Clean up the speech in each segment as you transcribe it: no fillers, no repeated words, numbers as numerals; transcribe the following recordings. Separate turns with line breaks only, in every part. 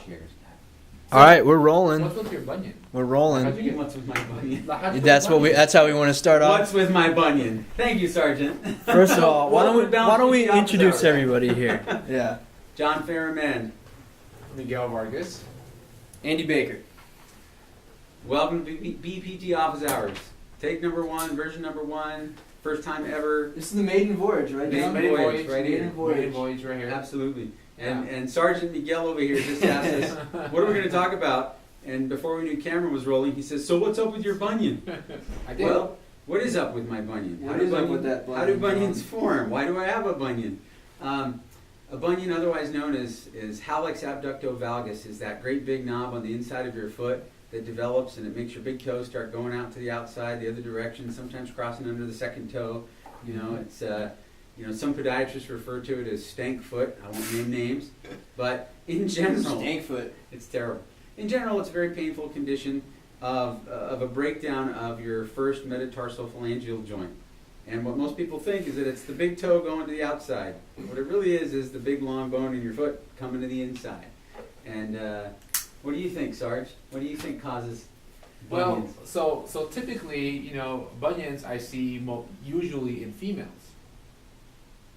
Cheers.
All right, we're rolling.
What's with your bunion?
We're
How'd
rolling.
you get what's with my bunion?
That's how we want to start off.
What's with my bunion? Thank you, Sergeant.
First of all, why don't we
BPT Office
introduce
Hours.
everybody here? Yeah.
John Farraman.
Miguel Vargas.
Andy Baker.
Welcome to BPT Office Hours. Take number 1, version number 1, first time ever.
This is the maiden voyage, right?
Maiden
John?
voyage, right here.
Maiden voyage right here.
Absolutely. And
Yeah.
and Sergeant Miguel over here just asked us, what are we going to talk about? And before we knew camera was rolling, he says, so what's up with your bunion?
I did.
Well, what is up with my bunion?
What is up with that
How do
bunion,
bunions
John?
form? Why do I have a bunion? A bunion, otherwise known as hallux abductovalgus, is that great big knob on the inside of your foot that develops and it makes your big toes start going out to the outside, the other direction, sometimes crossing under the second toe. You know, it's some podiatrists refer to it as stank foot. I won't name names, but in general,
Stank foot.
it's terrible. In general, it's a very painful condition of a breakdown of your first metatarsophalangeal joint. And what most people think is that it's the big toe going to the outside. What it really is the big long bone in your foot coming to the inside. And what do you think, Sarge? What do you think causes bunions?
Well, so typically, bunions I see usually in females.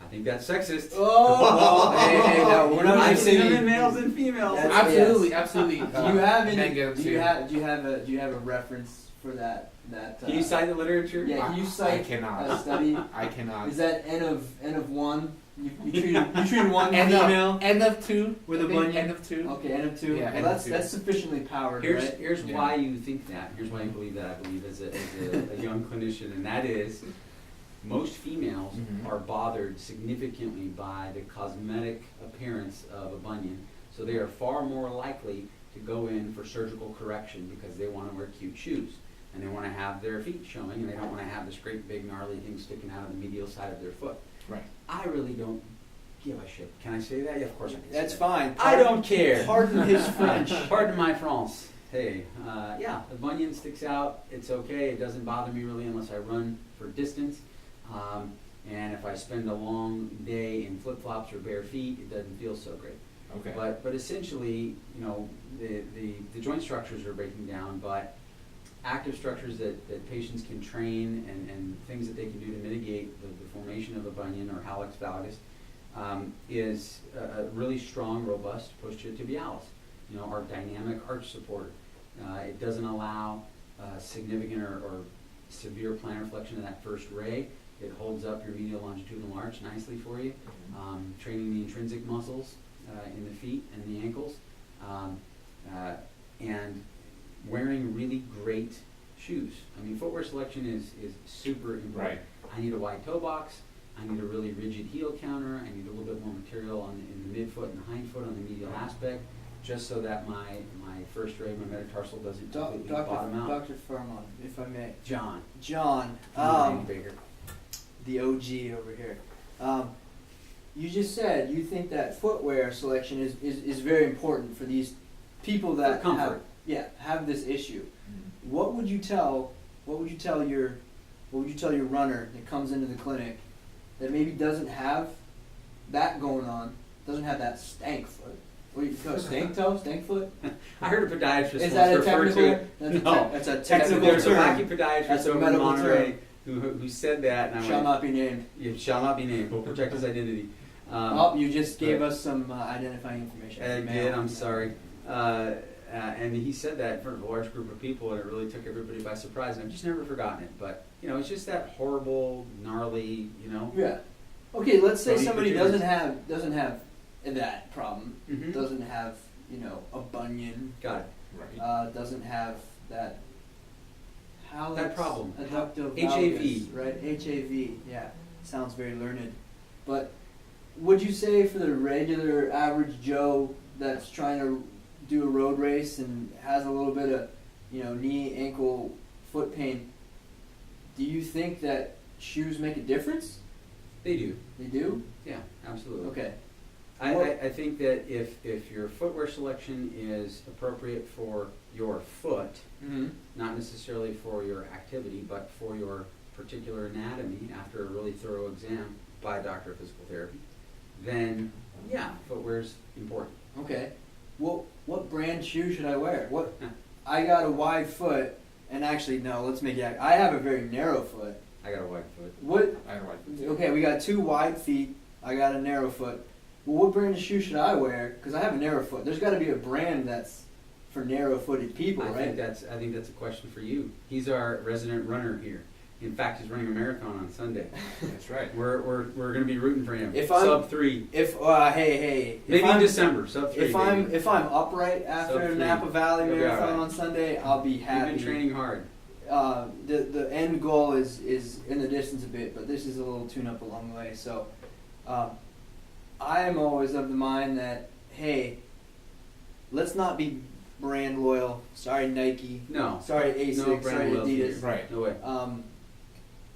I think that's sexist.
Oh, hey, no, we're not
I've seen them
saying
in males and females.
That's-
Absolutely,
yes.
absolutely.
Do you have
men
any?
get them
Do
too.
you have a reference for that?
Can you cite the literature?
Yeah, can you
I
cite
cannot.
a study?
I cannot.
Is that N of one? You treated one
End
female.
End of two
With
I
a
think.
bunion?
End of two.
Okay, N of two.
Yeah,
well,
N of
that's
two.
that's sufficiently powered,
Here's
right?
here's
Yeah.
why you think that. Here's why you believe that. I believe as a young clinician, and that is most females
Mhm.
are bothered significantly by the cosmetic appearance of a bunion, so they are far more likely to go in for surgical correction because they want to wear cute shoes and they want to have their feet showing and they don't want to have this great big gnarly thing sticking out of the medial side of their foot.
Right.
I really don't give a shit. Can I say that? Yeah, of course I can.
That's
say that.
fine.
I don't care.
Pardon his French.
Pardon my France. Hey, yeah, the bunion sticks out. It's okay. It doesn't bother me really unless I run for distance. And if I spend a long day in flip-flops or bare feet, it doesn't feel so great.
Okay.
But essentially, the joint structures are breaking down, but active structures that patients can train and things that they can do to mitigate the formation of a bunion or hallux valgus is a really strong, robust posterior-tibialis. Our dynamic arch support. It doesn't allow significant or severe plantar flexion of that first ray. It holds up your medial longitudinal arch nicely for you, training the intrinsic muscles in the feet and the ankles, and wearing really great shoes. I mean, footwear selection is super important.
Right.
I need a wide toe box. I need a really rigid heel counter. I need a little bit more material in the midfoot and the hindfoot on the medial aspect, just so that my first ray, my metatarsal, doesn't completely bottom out.
Dr. Farman, if I may.
John.
John,
Andy Baker.
the OG over here. You just said you think that footwear selection is very important for these people that
For comfort.
have this issue.
Mhm.
What would you tell your runner that comes into the clinic that maybe doesn't have that going on, doesn't have that stank foot? What do you call it? Stank toe? Stank foot?
I heard a podiatrist
Is
once
that a
refer
technical?
to it.
That's a
There's
technical
a
term.
wacky podiatrist
That's a
over in
medical
Monterey who said that, and I
Shall
went,
not be named.
"It shall not be named. We'll protect his identity."
You just gave us some identifying information.
I did. I'm sorry. And he said that in front of a large group of people, and it really took everybody by surprise. And I've just never forgotten it. But it's just that horrible, gnarly,
Yeah. Okay, let's say
Bony
somebody
protrusions.
doesn't have that problem.
Mhm.
Doesn't have a bunion.
Got it.
Right.
Doesn't have that. Hallux
That problem.
Adductovalgus,
HAV.
Right. HAV. Yeah. Sounds very learned. But would you say for the regular average Joe that's trying to do a road race and has a little bit of knee, ankle, foot pain, do you think that shoes make a difference?
They do.
They do?
Yeah, absolutely.
Okay.
I think that if your footwear selection is appropriate for your foot,
Mm-hmm.
not necessarily for your activity, but for your particular anatomy after a really thorough exam by a doctor of physical therapy, then yeah, footwear's important.
Okay. what brand shoe should I wear? I got a wide foot, and actually no, let's make it. I have a very narrow foot.
I got a wide foot.
What?
I don't like
Okay, we got 2 wide feet. I got a narrow foot. Well, what brand of shoe should I wear? Because I have a narrow foot. There's got to be a brand that's for narrow-footed people,
I
right?
think that's a question for you. He's our resident runner here. In fact, he's running a marathon on Sunday.
That's right.
We're going to be rooting for him.
If I'm-
sub 3,
If hey, if
maybe in
I'm-
December, sub 3.
If I'm upright after
Sub
a
3.
Napa Valley
You'll be
marathon
alright.
on Sunday, I'll be
You've
happy.
been training hard.
The end goal is in the distance a bit, but this is a little tune-up along the way. So, I am always of the mind that, hey, let's not be brand loyal. Sorry, Nike.
No.
Sorry,
No
Asics.
brand
Sorry,
loyalty
Adidas.
here.
Right.
No way.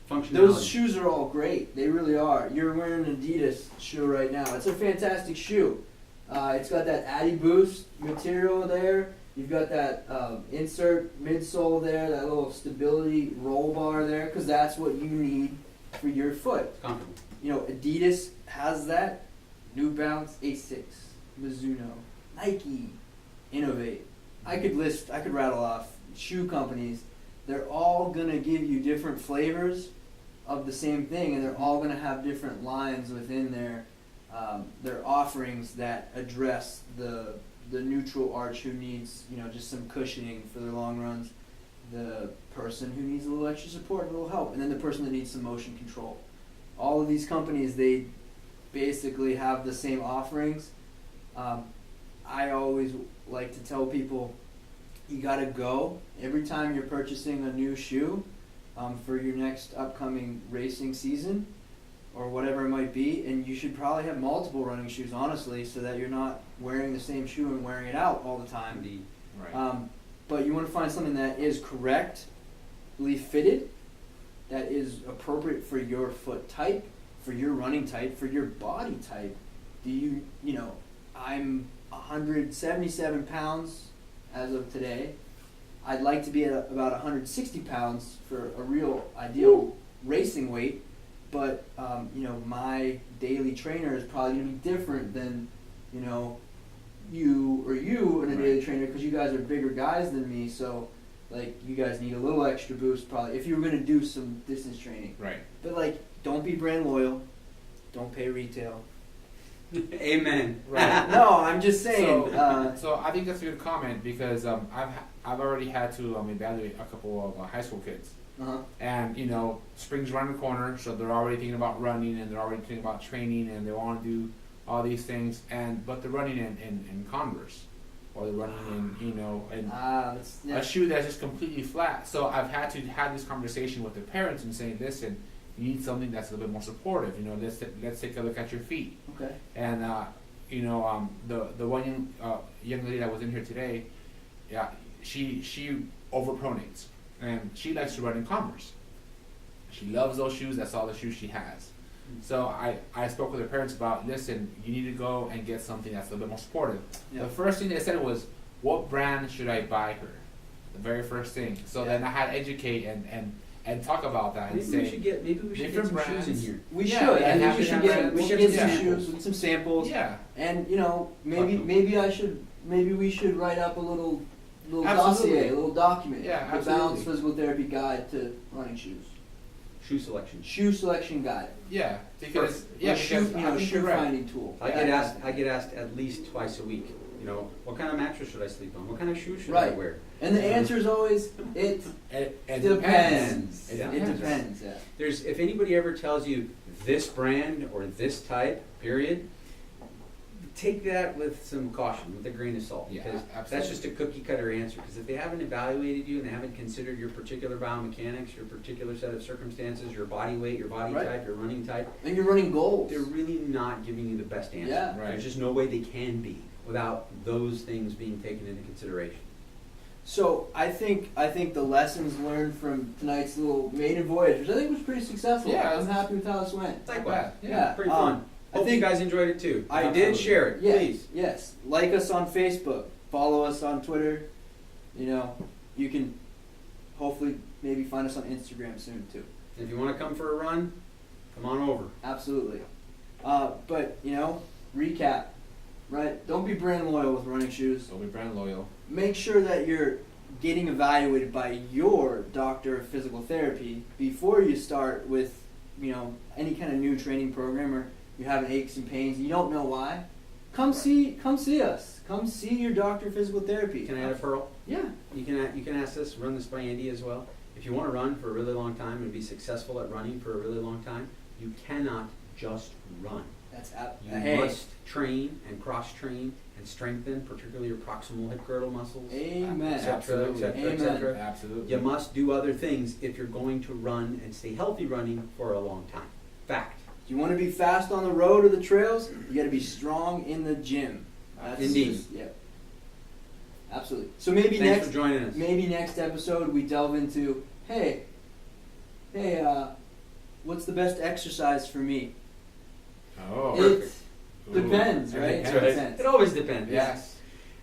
Functionality.
Those shoes are all great. They really are. You're wearing an Adidas shoe right now. It's a fantastic shoe. It's got that Addy Boost material there. You've got that insert midsole there, that little stability roll bar there, because that's what you need for your foot.
It's comfortable.
You know, Adidas has that. New Balance, Asics, Mizuno, Nike, Innovate. I could rattle off shoe companies. They're all gonna give you different flavors of the same thing, and they're all gonna have different lines within their offerings that address the neutral arch who needs, you know, just some cushioning for their long runs, the person who needs a little extra support, a little help, and then the person that needs some motion control. All of these companies, they basically have the same offerings. I always like to tell people, you gotta go every time you're purchasing a new shoe for your next upcoming racing season or whatever it might be, and you should probably have multiple running shoes, honestly, so that you're not wearing the same shoe and wearing it out all the time.
Indeed.
Right.
But you want to find something that is correctly fitted, that is appropriate for your foot type, for your running type, for your body type. I'm 177 pounds as of today. I'd like to be at about 160 pounds for a real ideal racing weight, but my daily trainer is probably going to be different than, you and a daily trainer, because you guys are bigger guys than me, so like you guys need a little extra boost probably if you were going to do some distance training.
Right.
But like, don't be brand loyal, don't pay retail.
Amen.
Right.
No, I'm just saying.
So I think that's a good comment because I've already had to evaluate a couple of high school kids, and spring's around the corner, so they're already thinking about running and they're already thinking about training and they want to do all these things, but they're running in Converse, or they're running in a shoe that's just completely flat. So I've had to have this conversation with their parents and saying, listen, you need something that's a little bit more supportive. Let's take a look at your feet.
Okay.
And the one young lady that was in here today, she overpronates, and she likes to run in Converse. She loves those shoes. That's all the shoes she has. So I spoke with her parents about, listen, you need to go and get something that's a little bit more supportive.
Yeah.
The first thing they said was, what brand should I buy her? The very first thing. So then I had to educate and talk about that and
Maybe
say,
we should get
different
some shoes in
brands.
here.
We
Yeah,
should.
yeah,
I think
have
we
to
should
have
get
brands.
we
We
should
should
get
get
some
samples.
shoes with some samples.
yeah.
And
Awesome.
maybe we should write up a little
Absolutely.
dossier, a little document.
Yeah,
The
absolutely.
Balance Physical Therapy Guide to Running Shoes.
Shoe selection.
Shoe selection guide.
Yeah, because
Or shoe,
because I think
shoe
you're right.
finding tool.
I get asked at least twice a week. What kind of mattress should I sleep on? What kind of shoes should I
Right.
wear?
And the answer is always it
It
depends.
Yeah.
It depends. Yeah.
If anybody ever tells you this brand or this type, period, take that with some caution, with a grain of salt,
Yeah,
because
absolutely.
that's just a cookie cutter answer. Because if they haven't evaluated you and they haven't considered your particular biomechanics, your particular set of circumstances, your body weight, your body
Right.
type, your running type,
And you're running goals.
they're really not giving you the best answer.
Yeah.
Right.
There's just no way they can be without those things being taken into consideration.
So I think the lessons learned from tonight's little maiden voyage, which I think was pretty successful.
Yeah,
I'm happy with how this went.
Likewise.
Yeah.
Pretty fun.
I
Hope
think
you guys enjoyed it too. If
I
you did,
absolutely.
share it,
Yes,
please.
yes. Like us on Facebook. Follow us on Twitter. You can hopefully maybe find us on Instagram soon too.
And if you want to come for a run, come on over.
Absolutely. But recap. right? Don't be brand loyal with running shoes.
So be brand loyal.
Make sure that you're getting evaluated by your doctor of physical therapy before you start with, any kind of new training program, or you're having aches and pains and you don't know why. Come see us. Come see your doctor of physical therapy.
Can I add a pearl?
Yeah.
You can ask this, run this by Andy as well. If you want to run for a really long time and be successful at running for a really long time, you cannot just run.
That's
You must train and cross-train and strengthen, particularly your proximal hip girdle muscles.
Amen.
Et cetera, et cetera, et
Amen.
cetera.
Absolutely.
You must do other things if you're going to run and stay healthy running for a long time. Fact.
If you want to be fast on the road or the trails, you got to be strong in the gym. That's
Indeed.
Yep. Absolutely. So maybe
Thanks for joining us.
maybe next episode we delve into, hey, what's the best exercise for me?
Oh.
It
Ooh.
depends,
It
right?
depends.
Depends.
It always depends.
Yes.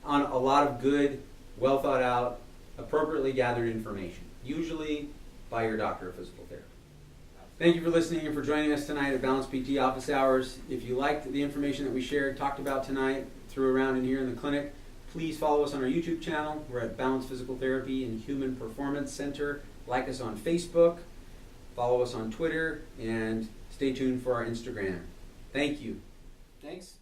On a lot of good, well thought out, appropriately gathered information, usually by your doctor of physical therapy. Thank you for listening and for joining us tonight at Balance PT Office Hours. If you liked the information that we shared, talked about tonight, threw around in here in the clinic, please follow us on our YouTube channel. We're at Balance Physical Therapy and Human Performance Center. Like us on Facebook, follow us on Twitter, and stay tuned for our Instagram. Thank you.
Thanks.